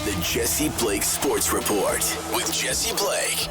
The Jesse Blake Sports Report with Jesse Blake.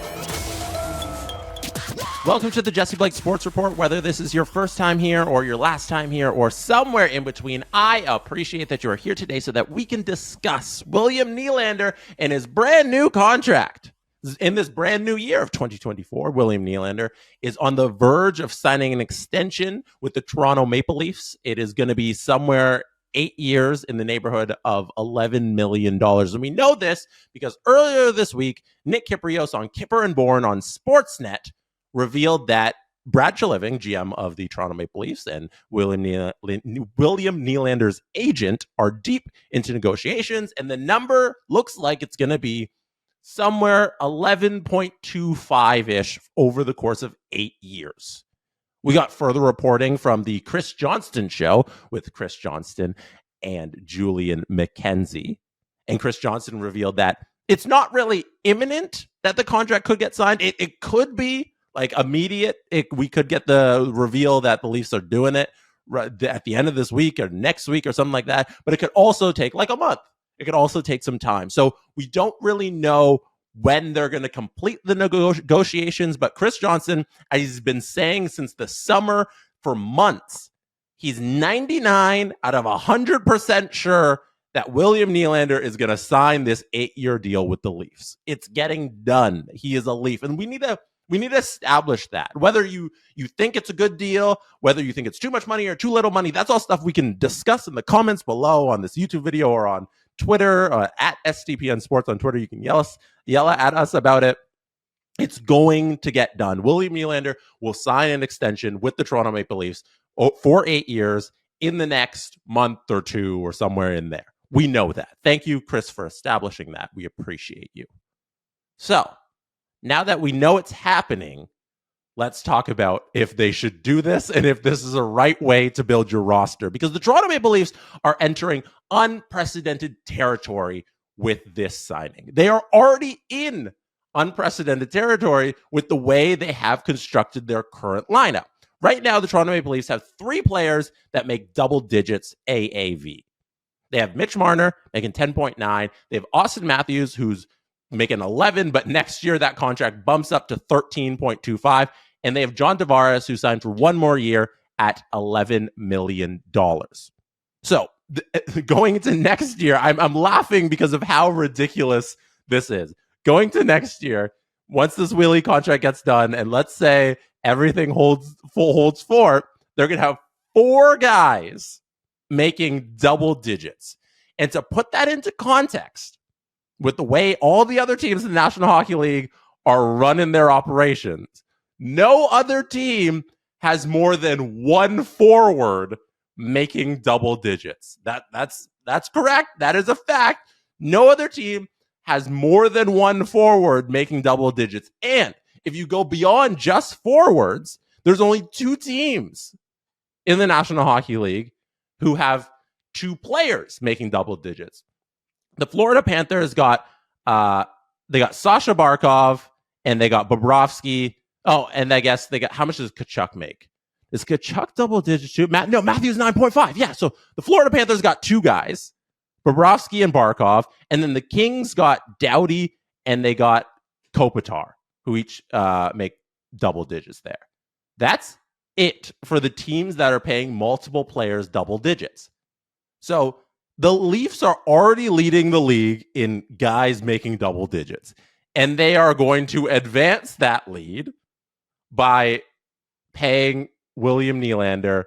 Welcome to the Jesse Blake Sports Report. Whether this is your first time here or your last time here or somewhere in between, I appreciate that you are here today so that we can discuss William Nylander and his brand new contract. In this brand new year of 2024, William Nylander is on the verge of signing an extension with the Toronto Maple Leafs. It is going to be somewhere 8 years in the neighborhood of $11 million. And we know this because earlier this week, Nick Kypreos on Kipper and Bourne on Sportsnet revealed that Brad Treliving, GM of the Toronto Maple Leafs, and William Nylander's agent are deep into negotiations, and the number looks like it's going to be somewhere 11.25-ish over the course of 8 years. We got further reporting from the Chris Johnston show with Chris Johnston and Julian McKenzie. And Chris Johnston revealed that it's not really imminent that the contract could get signed. It could be like immediate. We could get the reveal that the Leafs are doing it at the end of this week or next week or something like that. But it could also take like a month. It could also take some time. So we don't really know when they're going to complete the negotiations. But Chris Johnston, as he's been saying since the summer for months, he's 99 out of 100% sure that William Nylander is going to sign this 8-year deal with the Leafs. It's getting done. He is a Leaf. And we need to establish that. Whether you think it's a good deal, whether you think it's too much money or too little money, that's all stuff we can discuss in the comments below on this YouTube video or on Twitter, at STPN Sports on Twitter. You can yell at us about it. It's going to get done. William Nylander will sign an extension with the Toronto Maple Leafs for 8 years in the next month or two or somewhere in there. We know that. Thank you, Chris, for establishing that. We appreciate you. So, now that we know it's happening, let's talk about if they should do this and if this is a right way to build your roster. Because the Toronto Maple Leafs are entering unprecedented territory with this signing. They are already in unprecedented territory with the way they have constructed their current lineup. Right now, the Toronto Maple Leafs have 3 players that make double digits AAV. They have Mitch Marner making 10.9. They have Austin Matthews, who's making 11, but next year that contract bumps up to 13.25. And they have John Tavares, who signed for 1 more year at $11 million. So going into next year, I'm laughing because of how ridiculous this is. Going to next year, once this Willie contract gets done, and let's say everything holds fort, they're going to have 4 guys making double digits. And to put that into context, with the way all the other teams in the National Hockey League are running their operations, no other team has more than 1 forward making double digits. That's correct. That is a fact. No other team has more than 1 forward making double digits. And if you go beyond just forwards, there's only 2 teams in the National Hockey League who have 2 players making double digits. The Florida Panthers got they got Sasha Barkov and they got Bobrovsky. Oh, and I guess they got, how much does Tkachuk make? Is Tkachuk double digits too? Matthews 9.5. Yeah, so the Florida Panthers got 2 guys, Bobrovsky and Barkov, and then the Kings got Doughty and they got Kopitar, who each make double digits there. That's it for the teams that are paying multiple players double digits. So the Leafs are already leading the league in guys making double digits, and they are going to advance that lead by paying William Nylander.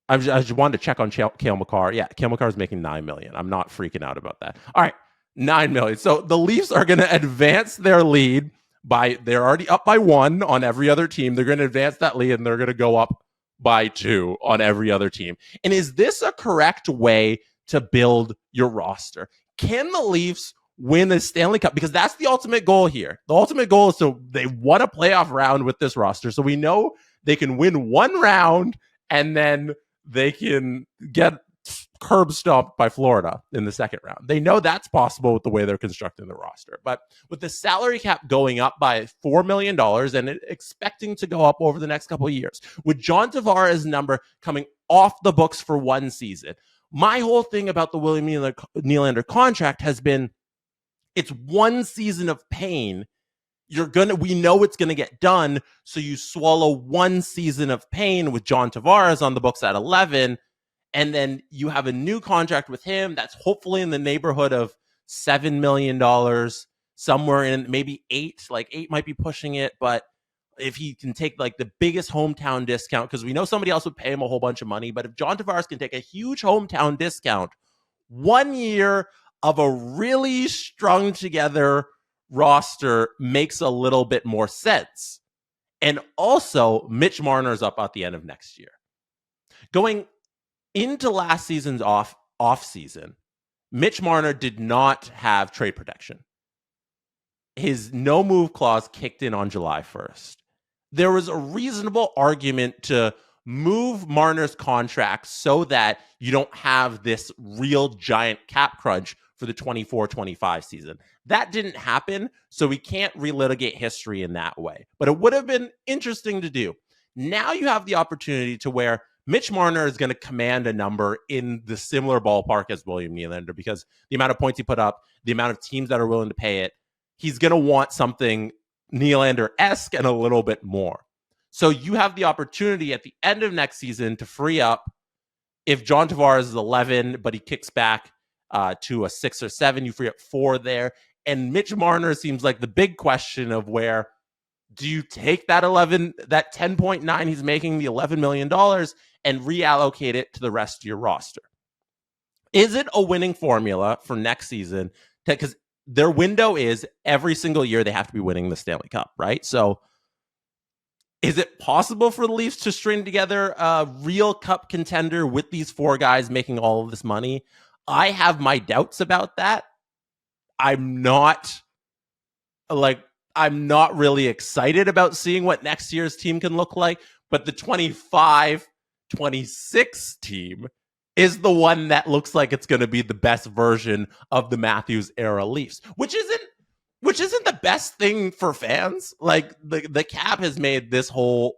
I just wanted to check on Cale Makar. Yeah, Cale Makar is making $9 million. I'm not freaking out about that. All right, $9 million. So the Leafs are going to advance their lead they're already up by 1 on every other team. They're going to advance that lead, and they're going to go up by 2 on every other team. And is this a correct way to build your roster? Can the Leafs win a Stanley Cup? Because that's the ultimate goal here. The ultimate goal is they want a playoff round with this roster. So we know they can win 1 round and then they can get curb stomped by Florida in the second round. They know that's possible with the way they're constructing the roster. But with the salary cap going up by $4 million and expecting to go up over the next couple of years, with John Tavares' number coming off the books for 1 season, My whole thing about the William Nylander contract has been it's one season of pain. We know it's going to get done. So you swallow one season of pain with John Tavares on the books at 11. And then you have a new contract with him that's hopefully in the neighborhood of $7 million, somewhere in maybe 8. Like 8 might be pushing it. But if he can take like the biggest hometown discount, because we know somebody else would pay him a whole bunch of money. But if John Tavares can take a huge hometown discount, 1 year of a really strung together roster makes a little bit more sense. And also, Mitch Marner's up at the end of next year. Going into last season's off season, Mitch Marner did not have trade protection. His no move clause kicked in on July 1st. There was a reasonable argument to move Marner's contract so that you don't have this real giant cap crunch for the 24-25 season. That didn't happen, so we can't relitigate history in that way. But it would have been interesting to do. Now you have the opportunity to where Mitch Marner is going to command a number in the similar ballpark as William Nylander, because the amount of points he put up, the amount of teams that are willing to pay it, he's going to want something Nylander-esque and a little bit more. So you have the opportunity at the end of next season to free up. If John Tavares is 11, but he kicks back to a 6 or 7, you free up 4 there. And Mitch Marner seems like the big question of where do you take that 10.9 he's making, the $11 million, and reallocate it to the rest of your roster? Is it a winning formula for next season? Because their window is every single year they have to be winning the Stanley Cup, right? So is it possible for the Leafs to string together a real cup contender with these 4 guys making all of this money? I have my doubts about that. I'm not really excited about seeing what next year's team can look like, but the 25-26 team is the one that looks like it's going to be the best version of the Matthews era Leafs, which isn't the best thing for fans. Like the cap has made this whole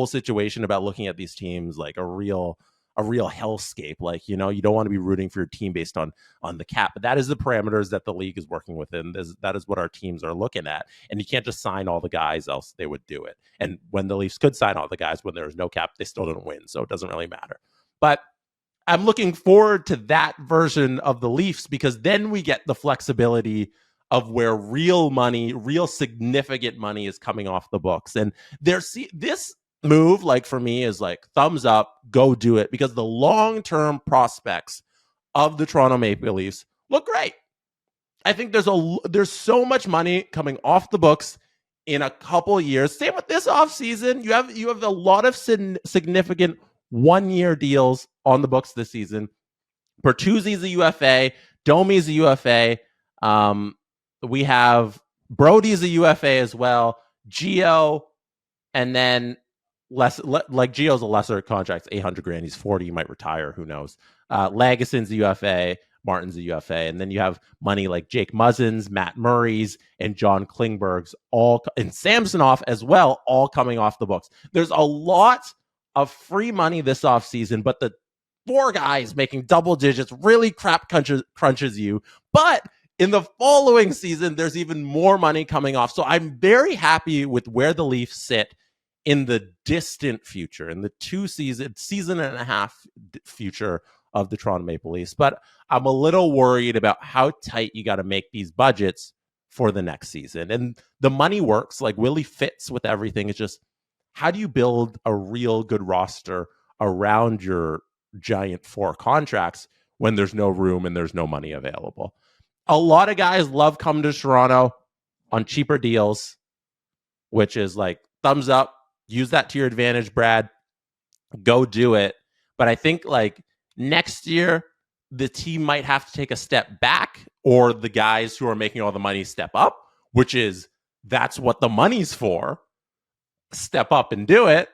situation about looking at these teams like a real hellscape. Like, you don't want to be rooting for your team based on the cap, but that is the parameters that the league is working within. That is what our teams are looking at. And you can't just sign all the guys, else they would do it. And when the Leafs could sign all the guys when there was no cap, they still didn't win. So it doesn't really matter. But I'm looking forward to that version of the Leafs, because then we get the flexibility of where real money, real significant money is coming off the books. And this move, like for me, is like thumbs up, go do it, because the long-term prospects of the Toronto Maple Leafs look great. I think there's so much money coming off the books in a couple of years. Same with this offseason. You have a lot of significant one-year deals on the books this season. Bertuzzi's a UFA, Domi's a UFA. We have Brody's a UFA as well. Gio, and then Gio's a lesser contract, $800,000. He's 40, he might retire. Who knows? Lageson's a UFA. Martin's a UFA. And then you have money like Jake Muzzin's, Matt Murray's, and John Klingberg's, and Samsonov as well, all coming off the books. There's a lot of free money this offseason, but the 4 guys making double digits really crap crunches you. But in the following season, there's even more money coming off. So I'm very happy with where the Leafs sit in the distant future, in the season and a half future of the Toronto Maple Leafs. But I'm a little worried about how tight you got to make these budgets for the next season. And the money works, like Willie fits with everything. It's just, how do you build a real good roster around your giant 4 contracts when there's no room and there's no money available? A lot of guys love coming to Toronto on cheaper deals, which is like thumbs up. Use that to your advantage, Brad. Go do it. But I think like next year, the team might have to take a step back, or the guys who are making all the money step up, that's what the money's for. Step up and do it.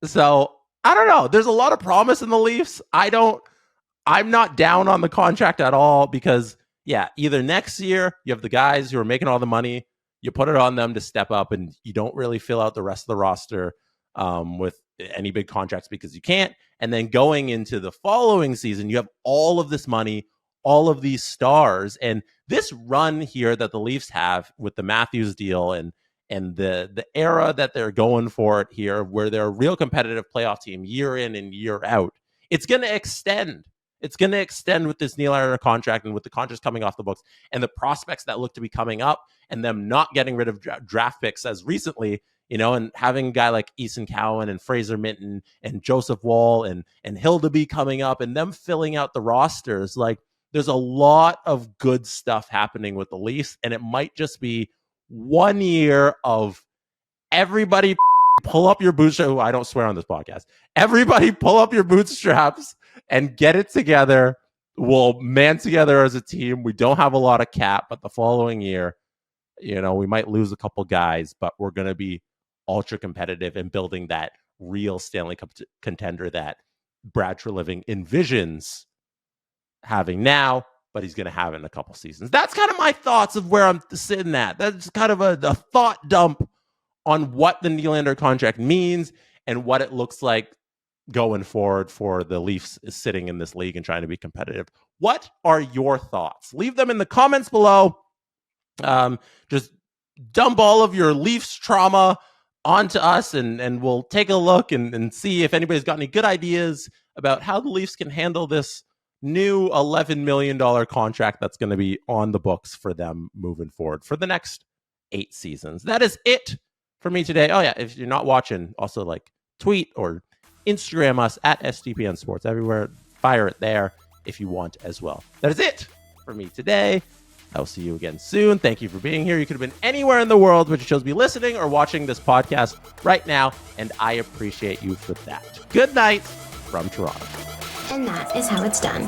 So I don't know. There's a lot of promise in the Leafs. I'm not down on the contract at all, because either next year you have the guys who are making all the money, you put it on them to step up, and you don't really fill out the rest of the roster with any big contracts because you can't. And then going into the following season, you have all of this money, all of these stars, and this run here that the Leafs have with the Matthews deal and the era that they're going for it here, where they're a real competitive playoff team year in and year out, it's going to extend. It's going to extend with this Nylander contract and with the contracts coming off the books and the prospects that look to be coming up and them not getting rid of draft picks as recently, and having a guy like Eason Cowan and Fraser Minton and Joseph Wall and Hildeby coming up and them filling out the rosters. Like, there's a lot of good stuff happening with the Leafs, and it might just be 1 year of everybody pull up your bootstraps. I don't swear on this podcast. Everybody pull up your bootstraps and get it together. We'll man together as a team. We don't have a lot of cap, but the following year, we might lose a couple guys, but we're going to be ultra competitive and building that real Stanley Cup contender that Brad Treliving envisions having now, but he's going to have it in a couple seasons. That's kind of my thoughts of where I'm sitting at. That's kind of a thought dump on what the Nylander contract means and what it looks like going forward for the Leafs sitting in this league and trying to be competitive. What are your thoughts? Leave them in the comments below. Just dump all of your Leafs trauma onto us, and we'll take a look and see if anybody's got any good ideas about how the Leafs can handle this new $11 million contract that's going to be on the books for them moving forward for the next 8 seasons. That is it for me today. Oh yeah, if you're not watching, also tweet or Instagram us at SDPN Sports everywhere. Fire it there if you want as well. That is it for me today. I'll see you again soon. Thank you for being here. You could have been anywhere in the world, but you chose to be listening or watching this podcast right now, and I appreciate you for that. Good night from Toronto. And that is how it's done.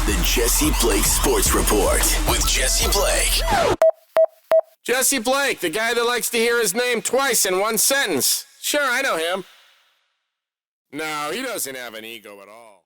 The Jesse Blake Sports Report with Jesse Blake. Jesse Blake, the guy that likes to hear his name twice in one sentence. Sure, I know him. No, he doesn't have an ego at all.